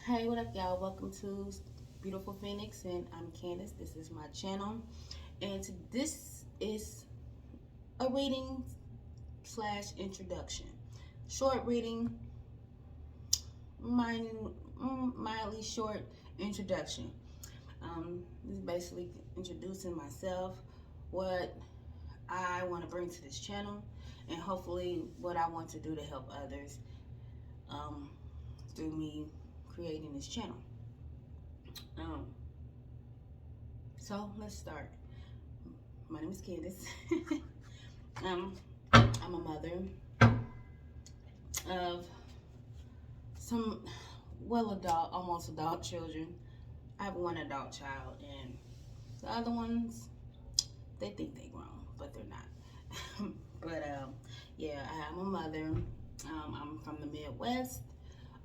Hey, what up, y'all? Welcome to Beautiful Phoenix, and I'm Candace. This is my channel, and this is a reading slash introduction. Short reading, mildly short introduction. This is basically introducing myself, what I want to bring to this channel, and hopefully what I want to do to help others um, through me creating this channel. Um, so let's start. My name is Candace. um, I'm a mother of some almost adult children. I have one adult child, and the other ones, they think they grown, but they're not. Yeah, I am a mother. I'm from the Midwest,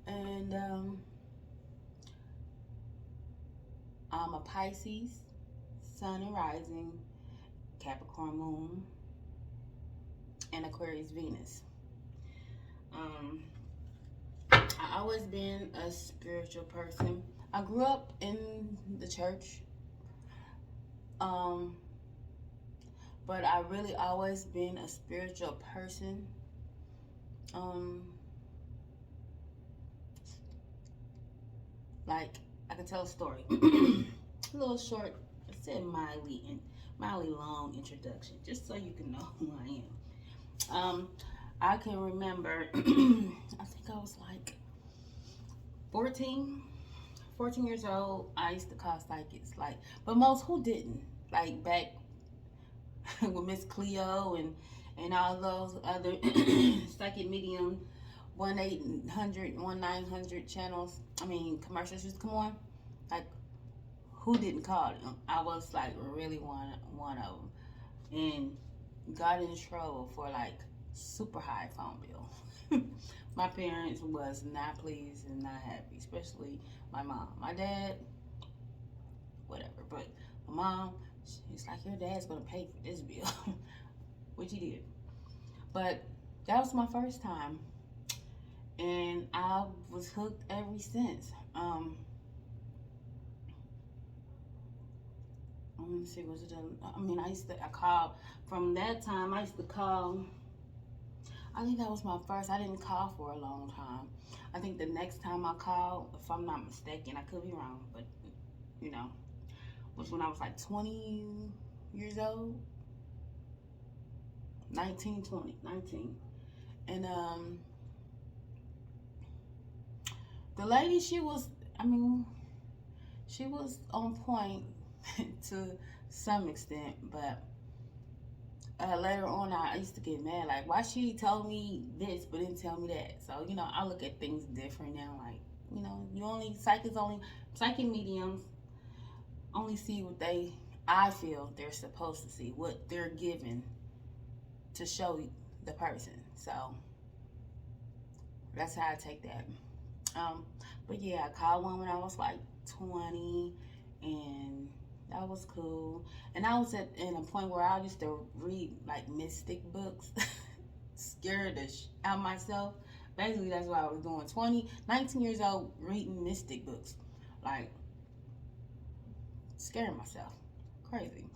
and I'm a Pisces, Sun and Rising, Capricorn Moon, and Aquarius Venus. Um, I always been a spiritual person. I grew up in the church, um, but I really always been a spiritual person. Um, like I can tell a story, a little short. I said mildly long introduction, just so you can know who I am. I can remember. I think I was like 14, 14 years old. I used to call psychics, but most who didn't, back with Miss Cleo and all those other psychic medium 1-800-1900 channels. I mean commercials used to come on. Like who didn't call them? I was like really one of them, and got in trouble for super high phone bill. My parents was not pleased and not happy, especially my mom. My dad, whatever, but my mom, she's like, your dad's gonna pay for this bill, which he did. But that was my first time, and I was hooked ever since. Let me see, was it? I mean, I called from that time. I used to call. I think that was my first. I didn't call for a long time. I think the next time I called, if I'm not mistaken, I could be wrong, but you know, was when I was like 20 years old, 19, 20, 19. And the lady, I mean, she was on point to some extent, but later on, I used to get mad. Like, why she told me this but didn't tell me that? So, I look at things different now. Like, psychic mediums only see what I feel they're supposed to see, what they're given to show the person. So, that's how I take that. Um, but yeah, I called one when I was like 20, and that was cool. And I was in a point where I used to read like mystic books, scared out myself. Basically, that's what I was doing. 19 years old, reading mystic books, like scaring myself, crazy.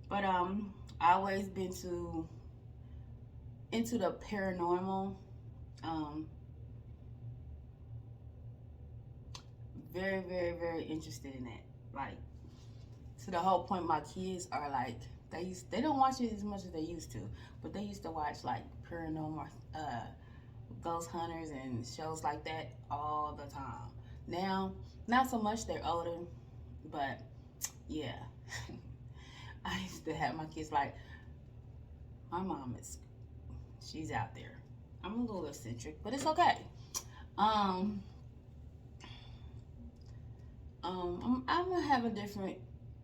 But I always been into the paranormal. Um, very, very, very interested in that. Like to the whole point, my kids are like they don't watch it as much as they used to, but they used to watch like paranormal, ghost hunters and shows like that all the time. Now, not so much. They're older, but yeah, I used to have my kids like my mom is. She's out there. I'm a little eccentric, but it's okay. Um, I'm gonna have a different.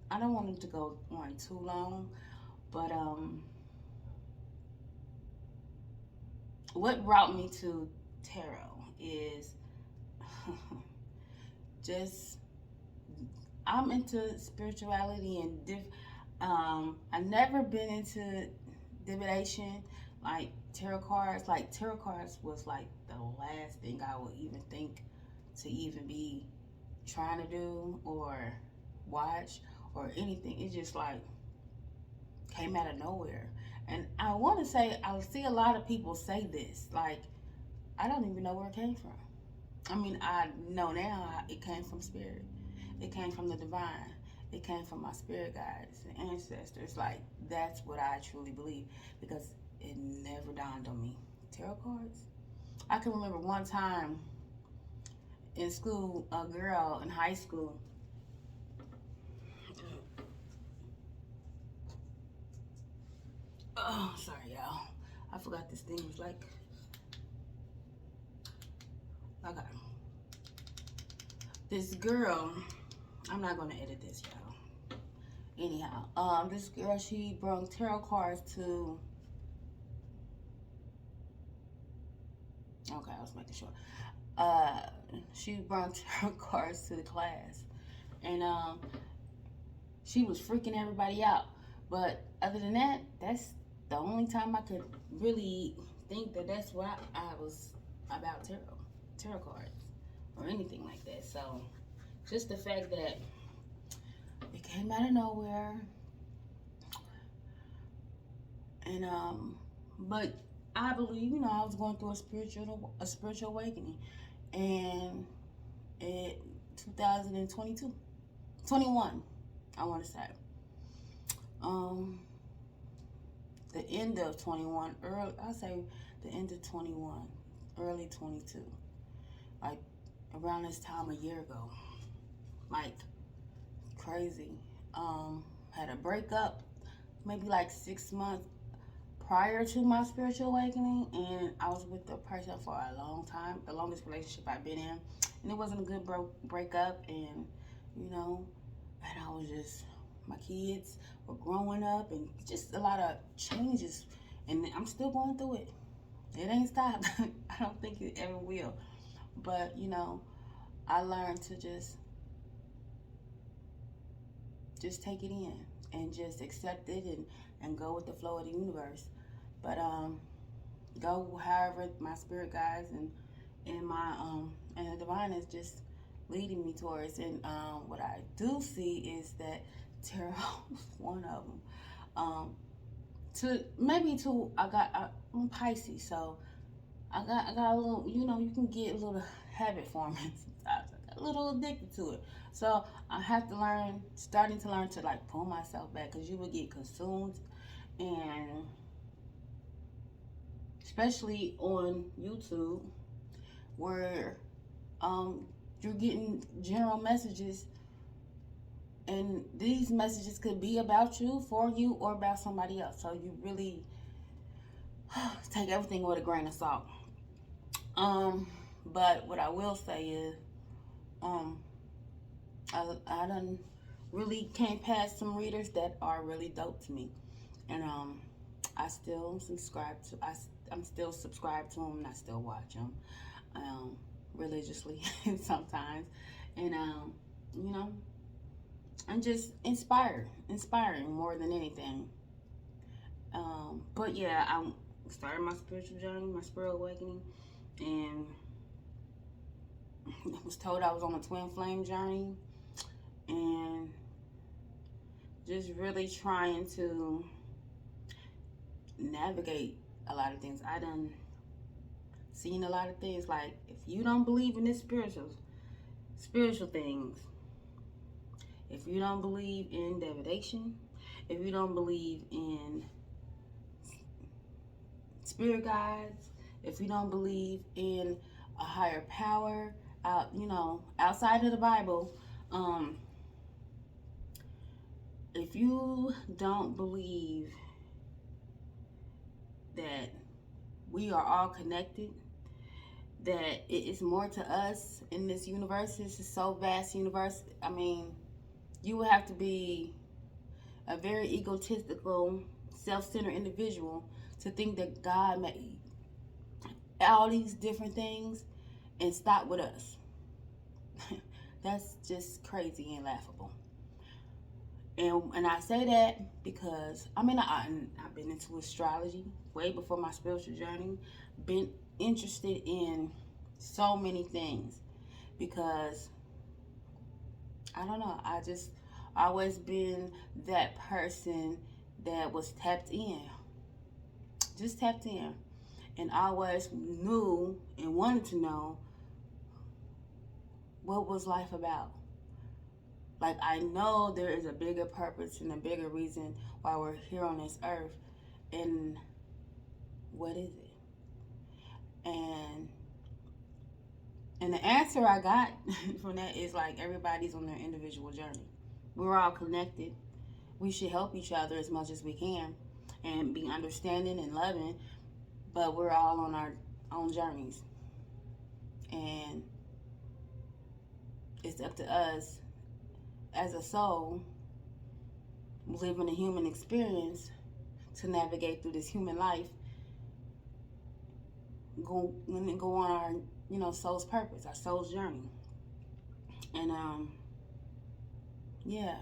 I don't want it to go on too long, but what brought me to tarot is just I'm into spirituality and I never been into divination like tarot cards. Like tarot cards was like the last thing I would even think to even be trying to do or watch or anything. It just like came out of nowhere. And I want to say, I see a lot of people say this, like, I don't even know where it came from. I mean, I know now it came from spirit. It came from the divine. It came from my spirit guides and ancestors. Like, that's what I truly believe because it never dawned on me. Tarot cards? I can remember one time in school, a girl in high school. Oh, sorry, y'all. I forgot this thing was like. Okay. This girl, I'm not gonna edit this, y'all. Anyhow, this girl, she brought tarot cards to. Okay, I was making sure. She brought tarot cards to the class, and she was freaking everybody out. But other than that, that's the only time I could really think that that's what I was about tarot cards, or anything like that. So, just the fact that it came out of nowhere, and but I believe, I was going through a spiritual awakening, and it 2022, 21, I want to say, the end of 21, I say the end of 21, early 22, like around this time a year ago, like crazy. Had a breakup maybe like 6 months prior to my spiritual awakening, and I was with the person for a long time, the longest relationship I've been in, and it wasn't a good breakup, and and I was just, my kids were growing up, and just a lot of changes, and I'm still going through it. It ain't stopped. I don't think it ever will, but I learned to just take it in and just accept it, and go with the flow of the universe. But go however my spirit guides and my and the divine is just leading me towards. And what I do see is that tarot is one of them. I'm Pisces, so I got a little, you can get a little habit forming sometimes. I got a little addicted to it. So I have to starting to learn to like pull myself back, because you will get consumed, and especially on YouTube, where you're getting general messages, and these messages could be about you, for you, or about somebody else. So you really take everything with a grain of salt. But what I will say is, I done really came past some readers that are really dope to me, and I still subscribe to. I'm still subscribed to them, and I still watch them religiously sometimes, and I'm just inspiring more than anything. But yeah, I started my spiritual journey, my spiritual awakening, and I was told I was on a twin flame journey, and just really trying to navigate a lot of things. I done seen a lot of things. Like, if you don't believe in this spiritual things, if you don't believe in divination, if you don't believe in spirit guides, if you don't believe in a higher power outside of the Bible, if you don't believe that we are all connected, that it is more to us in this universe, this is so vast universe. I mean, you would have to be a very egotistical, self-centered individual to think that God made all these different things and stop with us. That's just crazy and laughable. And I say that because I've been into astrology way before my spiritual journey, been interested in so many things because I don't know, I just always been that person that was tapped in, just tapped in, and always knew and wanted to know what was life about. Like, I know there is a bigger purpose and a bigger reason why we're here on this earth. And what is it? And the answer I got from that is like everybody's on their individual journey. We're all connected. We should help each other as much as we can and be understanding and loving, but we're all on our own journeys. And it's up to us as a soul living a human experience to navigate through this human life, go on our, soul's purpose, our soul's journey. And yeah,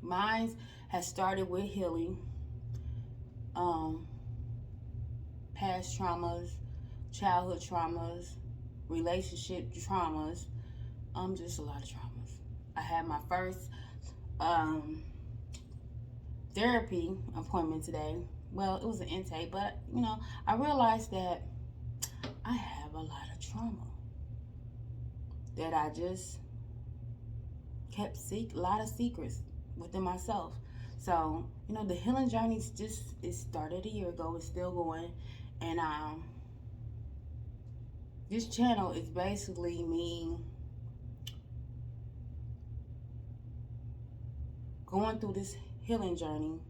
mine has started with healing, past traumas, childhood traumas, relationship traumas, just a lot of traumas. I had my first therapy appointment today. Well, it was an intake, but I realized that I have a lot of trauma that I just kept a lot of secrets within myself. So, the healing journey it started a year ago. It's still going. And this channel is basically me going through this healing journey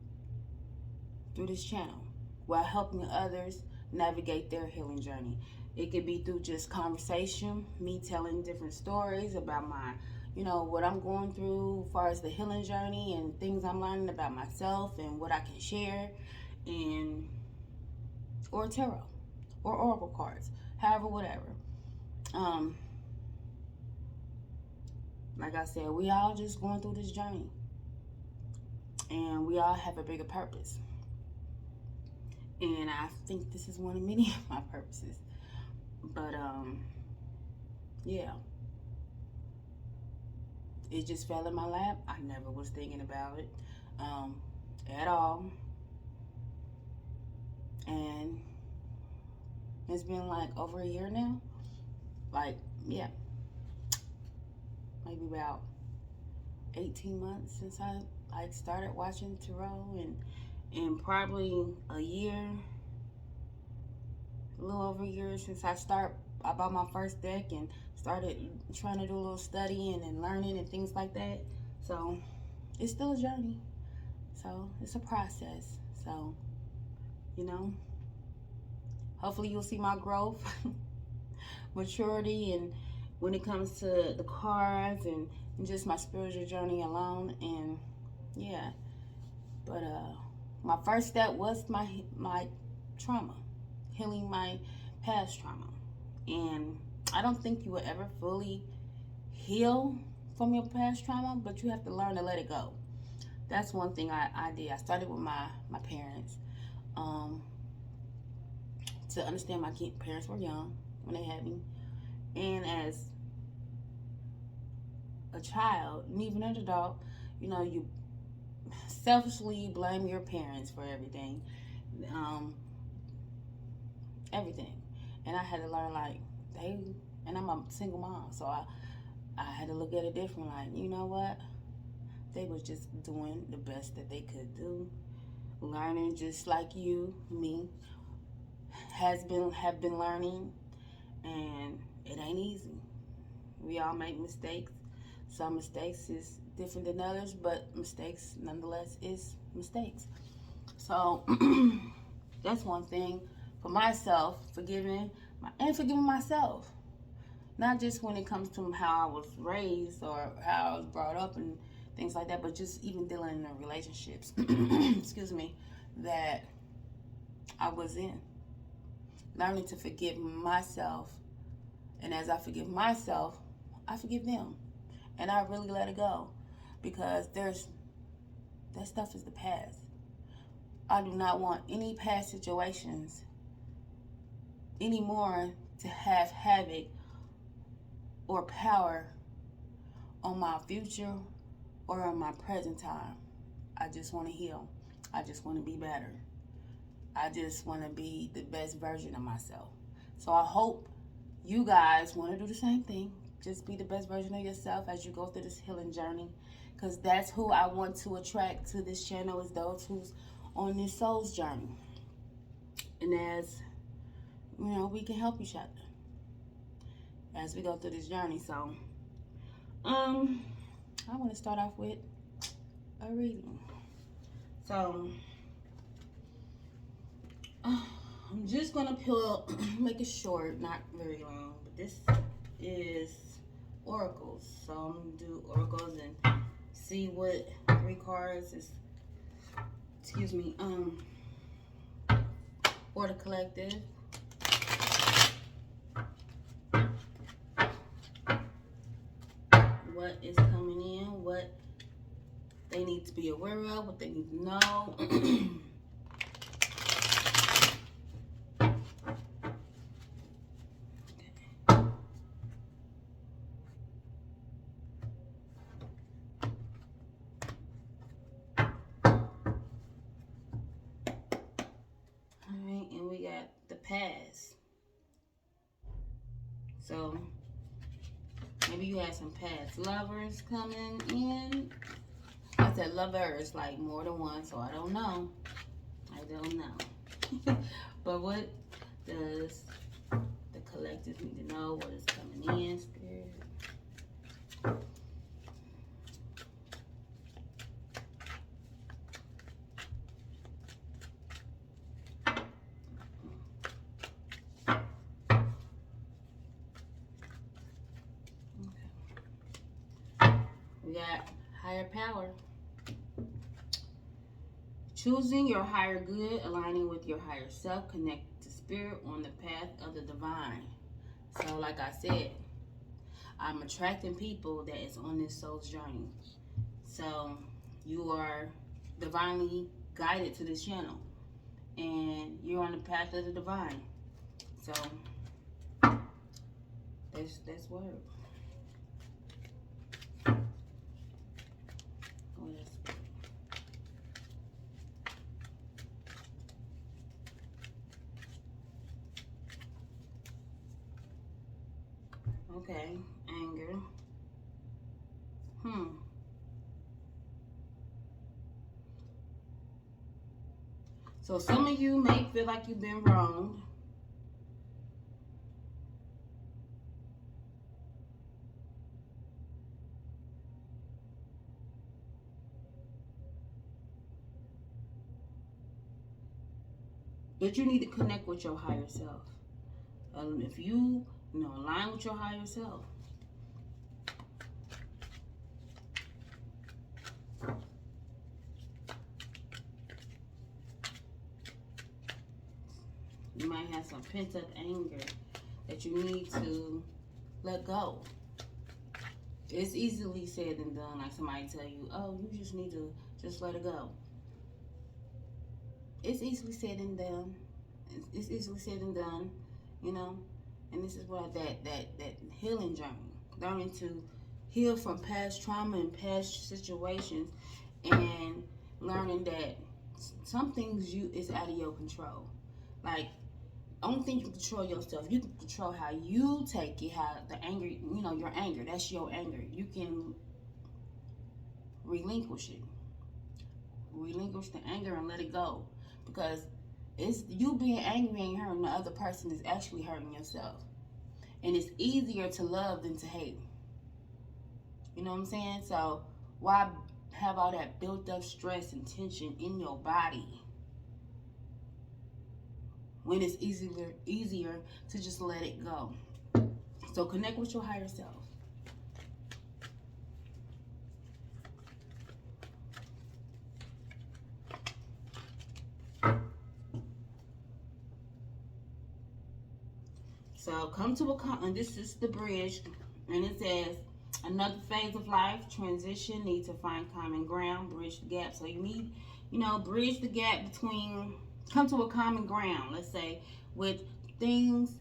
through this channel while helping others navigate their healing journey. It could be through just conversation, me telling different stories about my, what I'm going through as far as the healing journey and things I'm learning about myself and what I can share, or tarot or oracle cards, however, whatever. Like I said, we all just going through this journey, and we all have a bigger purpose. And I think this is one of many of my purposes. But yeah, it just fell in my lap. I never was thinking about it at all. And it's been like over a year now. Like, yeah, maybe about 18 months since I started watching tarot, and probably a little over a year since I bought my first deck and started trying to do a little studying and learning and things like that. So it's still a journey. So it's a process. So, hopefully you'll see my growth, maturity, and when it comes to the cards and just my spiritual journey alone. And yeah, but my first step was my trauma, healing my past trauma. And I don't think you will ever fully heal from your past trauma, but you have to learn to let it go. That's one thing I did. I started with my parents, to understand my parents were young when they had me. And as a child, and even an adult, you selfishly blame your parents for everything. Everything. And I had to learn, and I'm a single mom, so I had to look at it different. Like, you know what? They was just doing the best that they could do. Learning just like me, have been learning, and it ain't easy. We all make mistakes. Some mistakes is different than others, but mistakes nonetheless is mistakes. So that's one thing for myself, forgiving myself. Not just when it comes to how I was raised or how I was brought up and things like that, but just even dealing in the relationships, excuse me, that I was in. Learning to forgive myself. And as I forgive myself, I forgive them. And I really let it go. Because that stuff is the past. I do not want any past situations anymore to have havoc or power on my future or on my present time. I just want to heal. I just want to be better. I just want to be the best version of myself. So I hope you guys want to do the same thing. Just be the best version of yourself as you go through this healing journey. Because that's who I want to attract to this channel, is those who's on this soul's journey. And as, you know, we can help each other as we go through this journey. So, I want to start off with a reading. So, I'm just going to pull, make it short, not very long, but this is oracles. So I'm going to do oracles and see what 3 cards is, for the collective. What is coming in, what they need to be aware of, what they need to know. Alright, and we got the past. So maybe you have some past lovers coming in. I said lovers, like more than one, so I don't know. But what does the collective need to know? What is coming in, Spirit? We got higher power. Choosing your higher good, aligning with your higher self, connect to spirit on the path of the divine. So like I said, I'm attracting people that is on this soul's journey. So you are divinely guided to this channel, and you're on the path of the divine. So that's word. Okay, anger. So some of you may feel like you've been wronged. But you need to connect with your higher self. If you align with your higher self, you might have some pent-up anger that you need to let go. It's easily said and done. Like somebody tell you, oh, you just need to just let it go. It's easily said and done. It's easily said and done, you know. And this is what that healing journey, learning to heal from past trauma and past situations, and learning that some things is out of your control. Like, only thing you can control yourself. You can control how you take it, how the anger, your anger. That's your anger. You can relinquish it. Relinquish the anger and let it go. Because it's you being angry and hurting the other person is actually hurting yourself. And it's easier to love than to hate. You know what I'm saying? So why have all that built up stress and tension in your body when it's easier to just let it go? So connect with your higher self. So come to and this is the bridge, and it says, another phase of life, transition, need to find common ground, bridge the gap. So you need, bridge the gap between, come to a common ground, let's say, with things,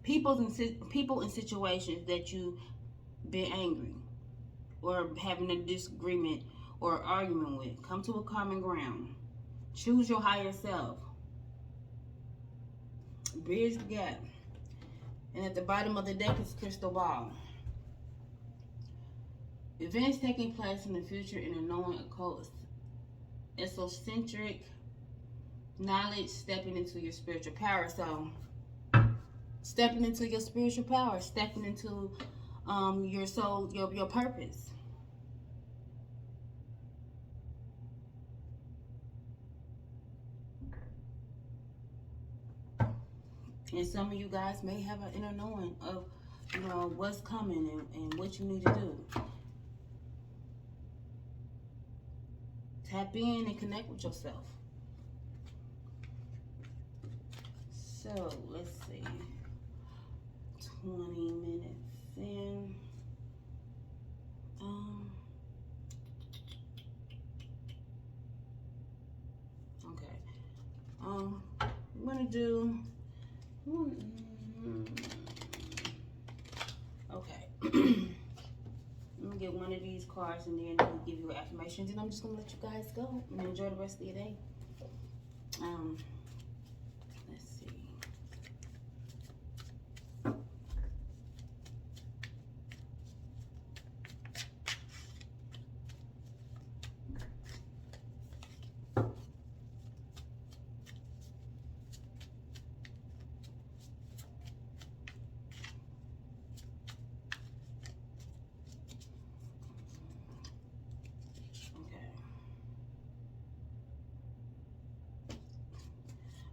people and situations that you been angry or having a disagreement or argument with. Come to a common ground. Choose your higher self. Bridge the gap. And at the bottom of the deck is crystal ball. Events taking place in the future in a known occult, esocentric knowledge, stepping into your spiritual power. So, stepping into your spiritual power, stepping into your soul, your purpose. And some of you guys may have an inner knowing of, what's coming and what you need to do. Tap in and connect with yourself. So, let's see. 20 minutes in. Okay. I'm gonna do. Okay. I'm gonna get one of these cards and then I'll give you affirmations, and I'm just gonna let you guys go and enjoy the rest of your day. Let's see.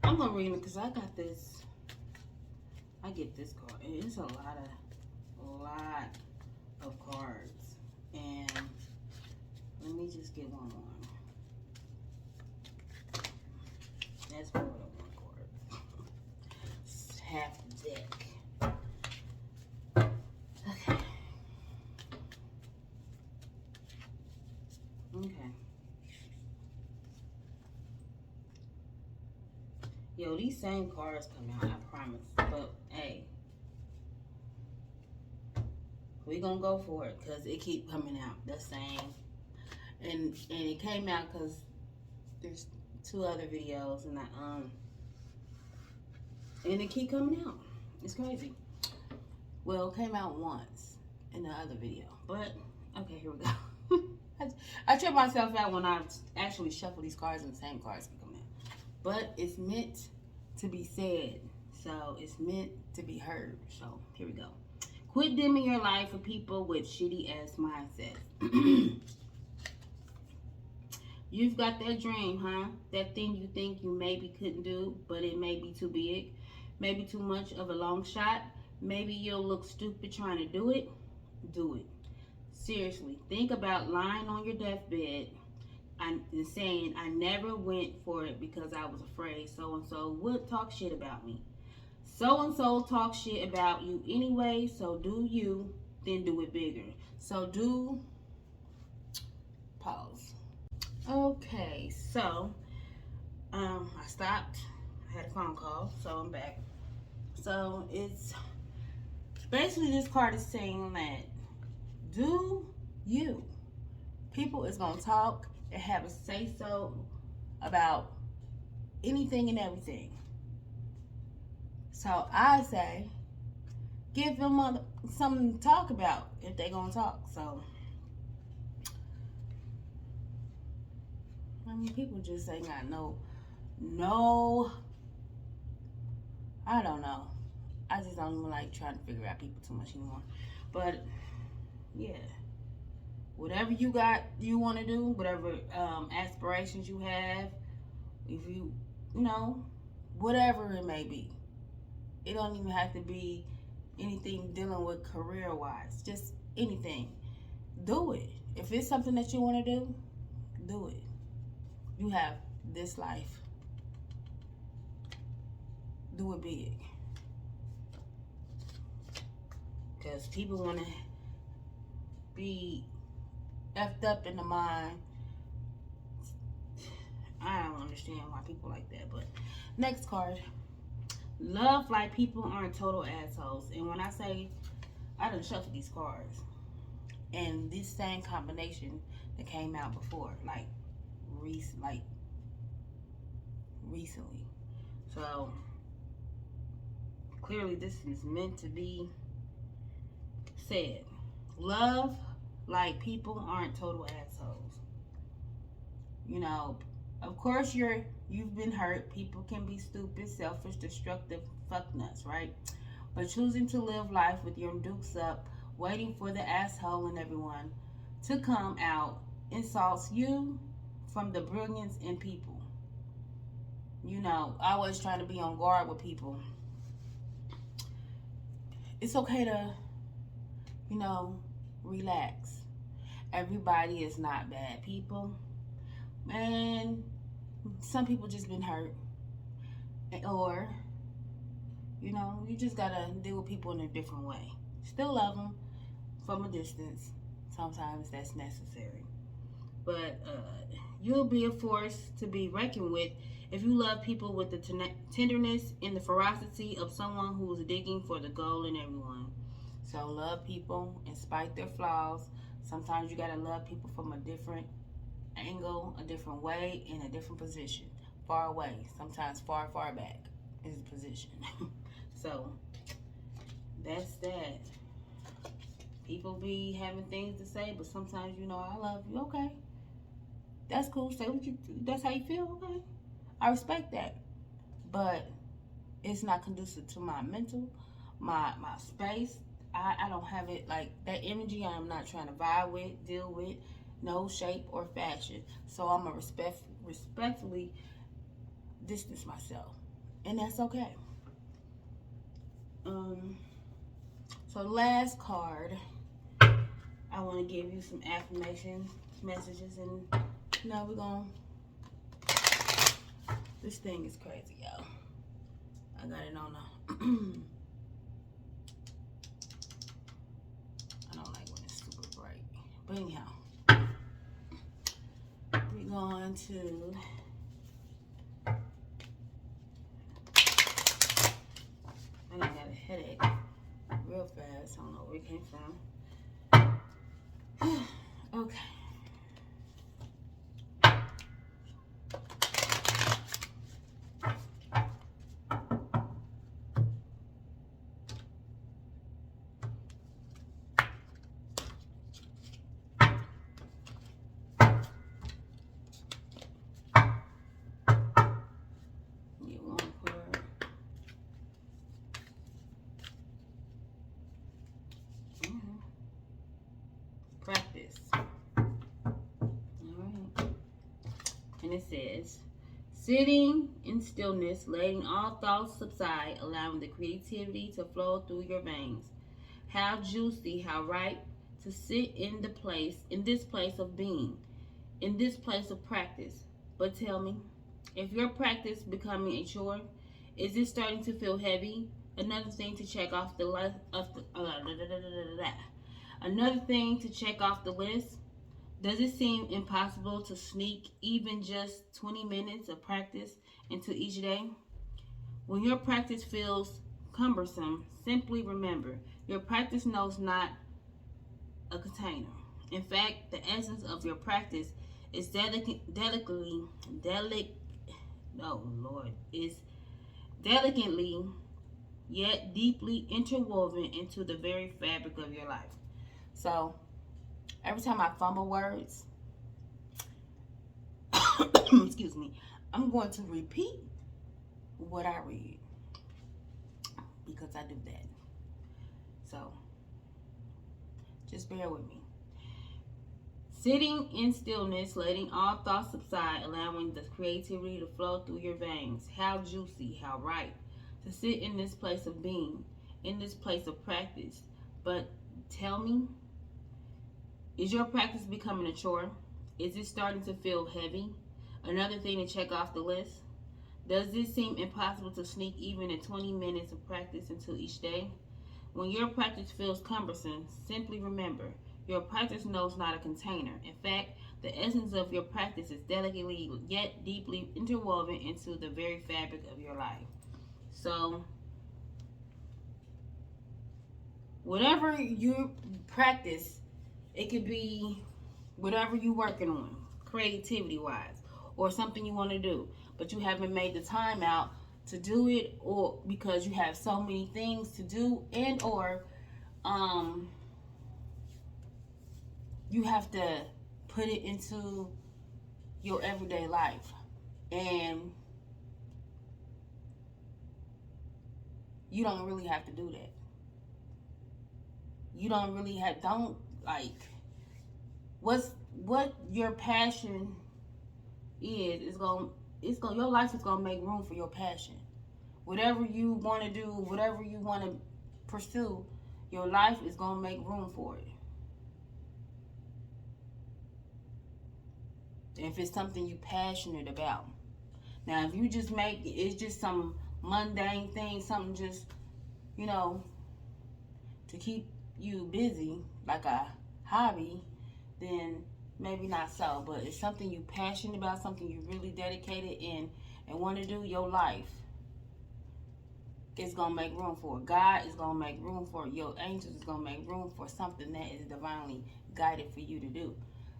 I'm gonna read it because I got this. I get this card, and it's a lot of cards. And let me just get one more. That's more than one card. It's half the deck. Okay. Okay. Yo, these same cards come out, I promise. But, hey, we gonna go for it because it keep coming out the same. And it came out because there's 2 other videos and and it keep coming out. It's crazy. Well, it came out once in the other video. But, okay, here we go. I trip myself out when I actually shuffle these cards and the same cards keep coming out. But it's meant to be said. So it's meant to be heard. So here we go. Quit dimming your life for people with shitty ass mindsets. You've got that dream, huh? That thing you think you maybe couldn't do, but it may be too big. Maybe too much of a long shot. Maybe you'll look stupid trying to do it. Do it. Seriously, think about lying on your deathbed and saying, I never went for it because I was afraid so-and-so would talk shit about me. So-and-so talk shit about you anyway, so do you, then do it bigger. So do, pause. Okay, so, I stopped. I had a phone call, so I'm back. So it's, basically this card is saying that, do you. People is going to talk and have a say-so about anything and everything. So I say, give them something to talk about if they're going to talk. So, I mean, people just ain't got no, I don't know. I just don't even like trying to figure out people too much anymore. But, yeah. Whatever you want to do, whatever aspirations you have, if you whatever it may be. It don't even have to be anything dealing with career-wise. Just anything. Do it. If it's something that you want to do it. You have this life. Do it big. Because people want to be effed up in the mind. I don't understand why people like that. But next card. Love like people aren't total assholes. And when I say, I done shuffled these cards, and this same combination that came out before, like recently. So clearly, this is meant to be said. Love like people aren't total assholes. You know, of course you've been hurt. People can be stupid, selfish, destructive, fuck nuts, right? But choosing to live life with your dukes up, waiting for the asshole in everyone to come out, insults you from the brilliance in people. You know, I always try to be on guard with people. It's okay to, you know, relax. Everybody is not bad people. And some people just been hurt. Or, you know, you just gotta deal with people in a different way. Still love them from a distance. Sometimes that's necessary. But you'll be a force to be reckoned with if you love people with the tenderness and the ferocity of someone who is digging for the goal in everyone. So love people in spite their flaws. Sometimes you gotta love people from a different angle, a different way, in a different position. Far away, sometimes far, far back is the position. So that's that. People be having things to say, but sometimes, you know, I love you. Okay, that's cool. Say what you. That's how you feel. Okay, I respect that, but it's not conducive to my mental, my space. I don't have it like that energy. I'm not trying to vibe with, deal with, no shape or fashion. So I'm a respectfully distance myself, and that's okay. So last card, I want to give you some affirmation messages, and now we're going. This thing is crazy, y'all. I got it on a. I don't like when it's super bright, but anyhow, we're going to. I got a headache real fast. I don't know where it came from. Okay. Practice. Alright. And it says, sitting in stillness, letting all thoughts subside, allowing the creativity to flow through your veins. How juicy, how ripe to sit in this place of being, in this place of practice. But tell me, if your practice becoming a chore, is it starting to feel heavy? Another thing to check off the list Another thing to check off the list. Does it seem impossible to sneak even just 20 minutes of practice into each day? When your practice feels cumbersome, simply remember your practice knows not a container. In fact, the essence of your practice is delicately yet deeply interwoven into the very fabric of your life. So every time I fumble words, excuse me, I'm going to repeat what I read because I do that. So just bear with me. Sitting in stillness, letting all thoughts subside, allowing the creativity to flow through your veins. How juicy, how ripe to sit in this place of being, in this place of practice. But tell me, is your practice becoming a chore? Is it starting to feel heavy? Another thing to check off the list. Does this seem impossible to sneak even in 20 minutes of practice into each day? When your practice feels cumbersome, simply remember, your practice knows not a container. In fact, the essence of your practice is delicately yet deeply interwoven into the very fabric of your life. So whatever you practice, it could be whatever you're working on, creativity wise, or something you want to do, but you haven't made the time out to do it, or because you have so many things to do, and or um you have to put it into your everyday life. And you don't really have to do that. You don't really have, don't, like, what your passion is going, it's going, your life is going to make room for your passion. Whatever you want to do, whatever you want to pursue, your life is going to make room for it. If it's something you're passionate about. Now, if you just make it's just some mundane thing, something just, you know, to keep you busy, like a hobby, then maybe not so. But it's something you're passionate about, something you really dedicated in and want to do, your life is going to make room for it. God is going to make room for it. Your angels is going to make room for something that is divinely guided for you to do.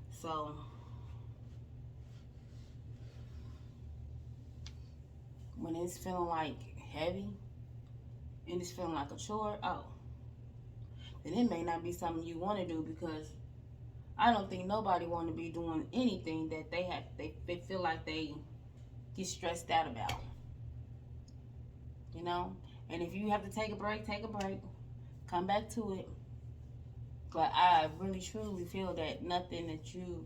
So when it's feeling like heavy and it's feeling like a chore, then it may not be something you want to do, because I don't think nobody want to be doing anything that they feel like they get stressed out about, you know. And if you have to take a break, come back to it. But I really truly feel that nothing that you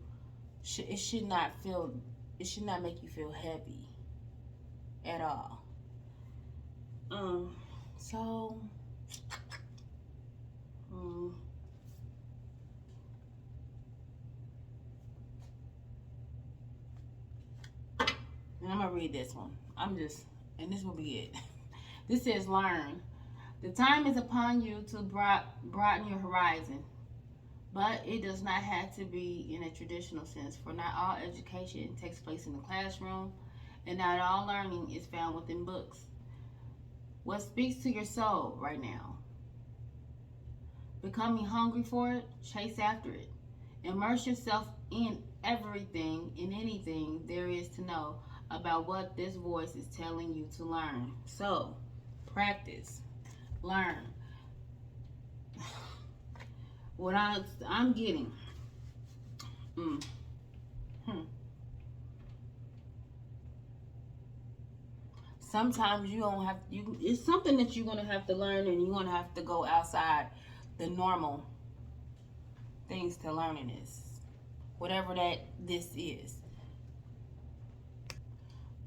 it should not make you feel heavy at all. So and I'm gonna read this one. And this will be it. This says, learn. The time is upon you to broaden your horizon, but it does not have to be in a traditional sense, for not all education takes place in the classroom, and not all learning is found within books. What speaks to your soul right now? Becoming hungry for it, chase after it. Immerse yourself in everything, in anything there is to know about what this voice is telling you to learn. So, practice, learn. What I'm getting. Sometimes you don't have it's something that you're gonna have to learn, and you're gonna have to go outside the normal things to learning this. Whatever this is.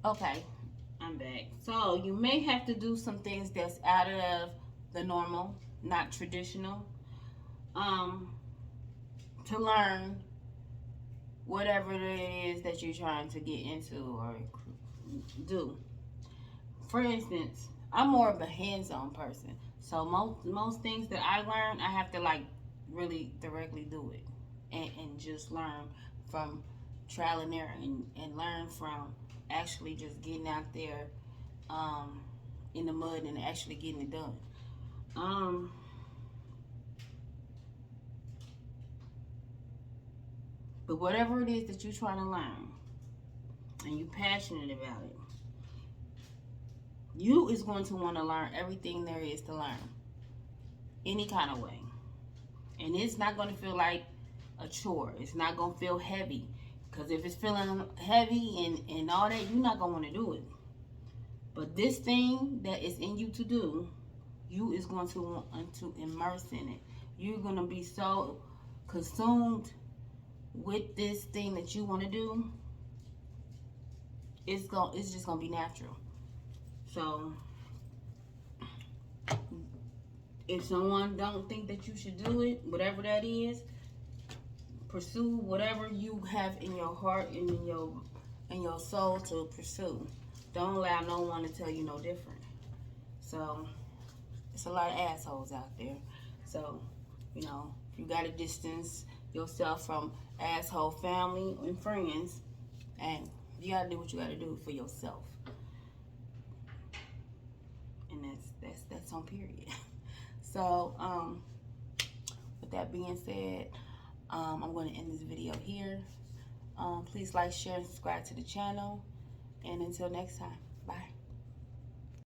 Okay, I'm back. So you may have to do some things that's out of the normal, not traditional, to learn whatever it is that you're trying to get into or do. For instance, I'm more of a hands-on person. So most things that I learn, I have to like really directly do it, and just learn from trial and error, and learn from actually just getting out there in the mud and actually getting it done. But whatever it is that you're trying to learn and you're passionate about it, you is going to want to learn everything there is to learn, any kind of way. And it's not going to feel like a chore. It's not going to feel heavy. Because if it's feeling heavy and all that, you're not going to want to do it. But this thing that is in you to do, you is going to want to immerse in it. You're going to be so consumed with this thing that you want to do. It's just going to be natural. So if someone don't think that you should do it, whatever that is, pursue whatever you have in your heart and in your soul to pursue. Don't allow no one to tell you no different. So it's a lot of assholes out there. So, if you got to distance yourself from asshole family and friends, and you got to do what you got to do for yourself. and that's on period. So with that being said, I'm going to end this video here. Please like, share, and subscribe to the channel. And until next time, bye.